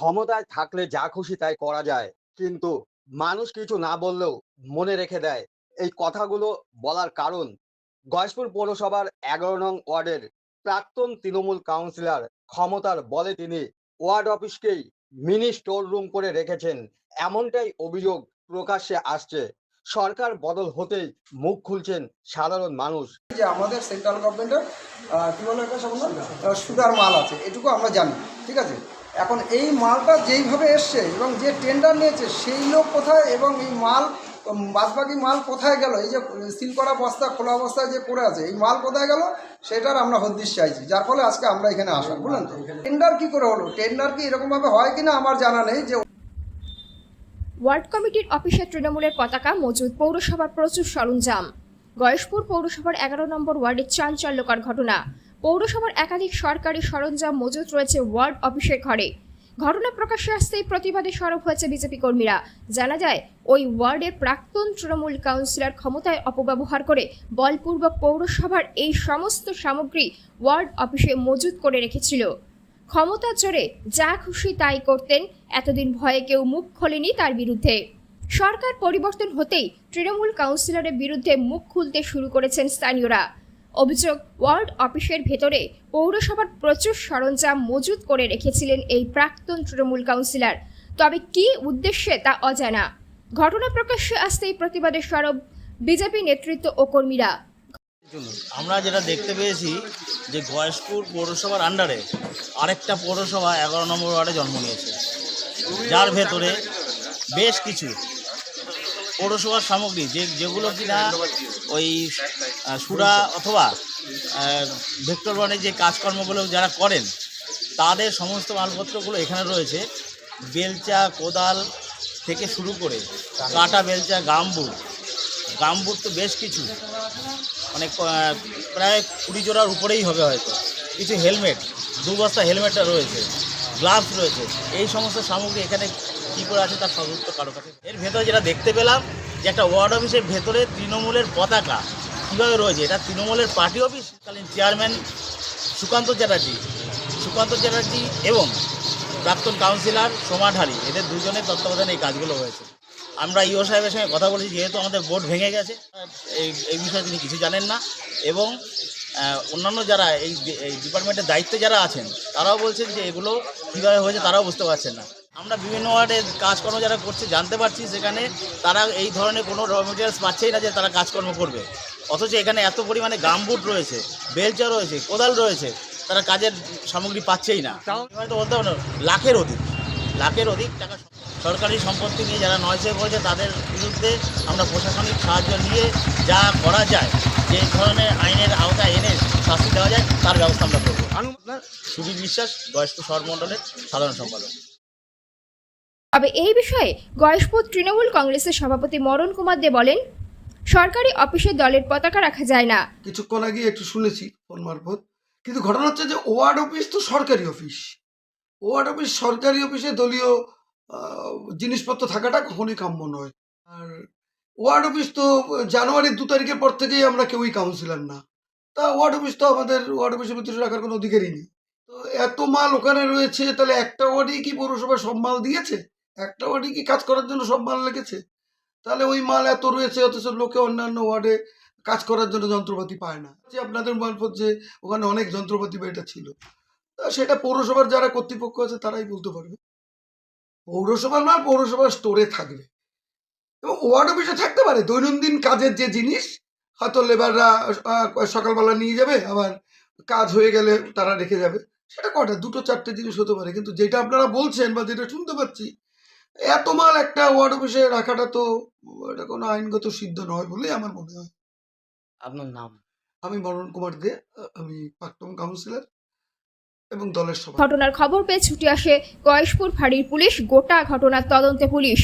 ক্ষমতায় থাকলে যা খুশি তাই করা যায়, কিন্তু মানুষ কিছু না বললেও মনে রেখে দেয়। এই কথাগুলো বলার কারণ, গয়েশপুর পৌরসভার ১১ নং ওয়ার্ডের প্রাক্তন তৃণমূল কাউন্সিলর ক্ষমতার বলে তিনি ওয়ার্ড অফিসকেই মিনি স্টোর রুম করে রেখেছেন, এমনটাই অভিযোগ প্রকাশ্যে আসছে। সরকার বদল হতেই মুখ খুলছেন সাধারণ মানুষ। যে আমাদের সেন্ট্রাল গভর্নমেন্টের কী বলে একটা সম্বন্ধ সুগার মাল আছে, এটুকু আমরা জানি, ঠিক আছে। এখন এই মালটা যেইভাবে এসছে এবং যে টেন্ডার নিয়েছে সেই লোক কোথায়, এবং এই মাল বাদবাকি মাল কোথায় গেল, এই যে সিল করা বস্তা খোলা অবস্থায় যে পড়ে আছে এই মাল কোথায় গেল সেটার আমরা হদিশ চাইছি, যার ফলে আজকে আমরা এখানে আসা। বুঝলেন তো, টেন্ডার কী করে হলো, টেন্ডার কি এরকমভাবে হয় কিনা আমার জানা নেই। যে ওয়ার্ড কমিটির অফিসে তৃণমূলের পতাকা মজুদ, পৌরসভার প্রচুর সরঞ্জাম। গয়েশপুর পৌরসভার ১১ নম্বর ওয়ার্ডের চাঞ্চল্যকর ঘটনা। পৌরসভার একাধিক সরকারি সরঞ্জাম মজুদ রয়েছে ওয়ার্ড অফিসের ঘরে। ঘটনা প্রকাশ্যে আসতেই প্রতিবাদে সরব হয়েছে বিজেপি কর্মীরা। জানা যায়, ওই ওয়ার্ডের প্রাক্তন তৃণমূল কাউন্সিলর ক্ষমতায় অপব্যবহার করে বলপূর্বক পৌরসভার এই সমস্ত সামগ্রী ওয়ার্ড অফিসে মজুদ করে রেখেছিল। ক্ষমতার জোরে যা খুশি তাই করতেন, এতদিন ভয়ে কেউ মুখ খোলেনি তার বিরুদ্ধে। সরকার পরিবর্তন হতেই তৃণমূল কাউন্সিলরের বিরুদ্ধে মুখ খুলতে শুরু করেছেন স্থানীয়রা। অভিযোগ, ওয়ার্ড অফিসের ভেতরে পৌরসভার প্রচুর সরঞ্জাম মজুত করে রেখেছিলেন এই প্রাক্তন তৃণমূল কাউন্সিলর, তবে কী উদ্দেশ্যে তা অজানা। ঘটনা প্রকাশ্যে আসতেই প্রতিবাদে সরব বিজেপি নেতৃত্ব ও কর্মীরা। আমরা যেটা দেখতে পেয়েছি যে গয়েশপুর পৌরসভার আন্ডারে আরেকটা পৌরসভা ১১ নম্বর ওয়ার্ডে জন্ম নিয়েছে, যার ভেতরে বেশ কিছু পৌরসভার সামগ্রী যেগুলো কিনা ওই সুরা অথবা ভেক্টর ওয়ানে যে কাজকর্মগুলো যারা করেন তাদের সমস্ত মালপত্রগুলো এখানে রয়েছে। বেলচা, কোদাল থেকে শুরু করে কাটা বেলচা, গামবুট তো বেশ কিছু, মানে প্রায় ২০ জোড়ার উপরেই হবে হয়তো। কিছু হেলমেট, ২ বস্তা হেলমেটটা রয়েছে, গ্লাভস রয়েছে। এই সমস্ত সামগ্রী এখানে কী করে আছে তার সদুত্তর কারো কাছে। এর ভেতরে যেটা দেখতে পেলাম যে একটা ওয়ার্ড অফিসের ভেতরে তৃণমূলের পতাকা কীভাবে রয়েছে, এটা তৃণমূলের পার্টি অফিসকালীন চেয়ারম্যান সুকান্ত চ্যাটার্জি এবং প্রাক্তন কাউন্সিলর সোমা ঢালি, এদের দুজনের তত্ত্বাবধানে এই কাজগুলো হয়েছে। আমরা ইও সাহেবের সঙ্গে কথা বলেছি, যেহেতু আমাদের বোর্ড ভেঙে গেছে, এই বিষয়ে তিনি কিছু জানেন না, এবং অন্যান্য যারা এই ডিপার্টমেন্টের দায়িত্বে যারা আছেন তারাও বলছেন যে এগুলো কীভাবে হয়েছে তারাও বুঝতে পারছেন না। আমরা বিভিন্ন ওয়ার্ডে কাজকর্ম যারা করছে জানতে পারছি, সেখানে তারা এই ধরনের কোনো র মেটেরিয়ালস পাচ্ছেই না যে তারা কাজকর্ম করবে, অথচ এখানে এত পরিমাণে গামবুট রয়েছে, বেলচা রয়েছে, কোদাল রয়েছে, তারা কাজের সামগ্রী পাচ্ছেই না। হয়তো বলতে পারো লাখের অধিক টাকা সরকারি সম্পত্তি নিয়ে যারা নয়সে করেছে তাদের বিরুদ্ধে আমরা প্রশাসনিক সাহায্য নিয়ে যা করা যায়, যে ধরনের আইনের আওতায় এনে শাস্তি দেওয়া যায় তার ব্যবস্থা আমরা করব। সুবীর বিশ্বাস, গয়েশপুর শহর মণ্ডলের সাধারণ সম্পাদক। তবে এই বিষয়ে গয়েশপুর তৃণমূল কংগ্রেসের সভাপতি মরণ কুমার দে বলেন, সরকারি অফিসে দলের পতাকা রাখা যায় না। কিছুক্ষণ আগে একটু শুনেছি ফোন মারফত, কিন্তু ঘটনা হচ্ছে যে ওয়ার্ড অফিস তো সরকারি অফিস, সরকারি অফিসে দলীয় জিনিসপত্র থাকাটা কখনোই কাম্য নয়। আর ওয়ার্ড অফিস তো জানুয়ারির ২ তারিখের পর থেকেই আমরা কেউই কাউন্সিলর না, তা ওয়ার্ড অফিস তো আমাদের ওয়ার্ড অফিসের ভিতরে রাখার কোনো অধিকারই নেই। তো এত মাল ওখানে রয়েছে, তাহলে একটা ওয়ার্ডেই কি পৌরসভা সব মাল দিয়েছে? একটা ওয়ার্ডে কি কাজ করার জন্য সব মাল লেগেছে? তাহলে ওই মাল এত রয়েছে, অথচ লোকে অন্যান্য ওয়ার্ডে কাজ করার জন্য যন্ত্রপাতি পায় না। যে আপনাদের মারফত যে ওখানে অনেক যন্ত্রপাতি বা এটা ছিল, সেটা পৌরসভার যারা কর্তৃপক্ষ আছে তারাই বলতে পারবে। পৌরসভার মাল পৌরসভার স্টোরে থাকবে, এবং ওয়ার্ড অফিসে থাকতে পারে দৈনন্দিন কাজের যে জিনিস, হয়তো লেবাররা সকালবেলা নিয়ে যাবে, আবার কাজ হয়ে গেলে তারা রেখে যাবে। সেটা কটা ২-৪টে জিনিস হতে পারে, কিন্তু যেটা আপনারা বলছেন বা যেটা শুনতে পাচ্ছি, এত মাল একটা ওয়ার্ড অফিসে রাখাটা তো এটা কোনো আইনগত সিদ্ধ নয় বলেই আমার মনে হয়। আপনার নাম? আমি মরণ কুমার দে, আমি প্রাক্তন কাউন্সিলর এবং দলের সভা। ঘটনার খবর পেয়ে ছুটে আসে গয়েশপুর ফাঁড়ির পুলিশ। গোটা ঘটনার তদন্তে পুলিশ।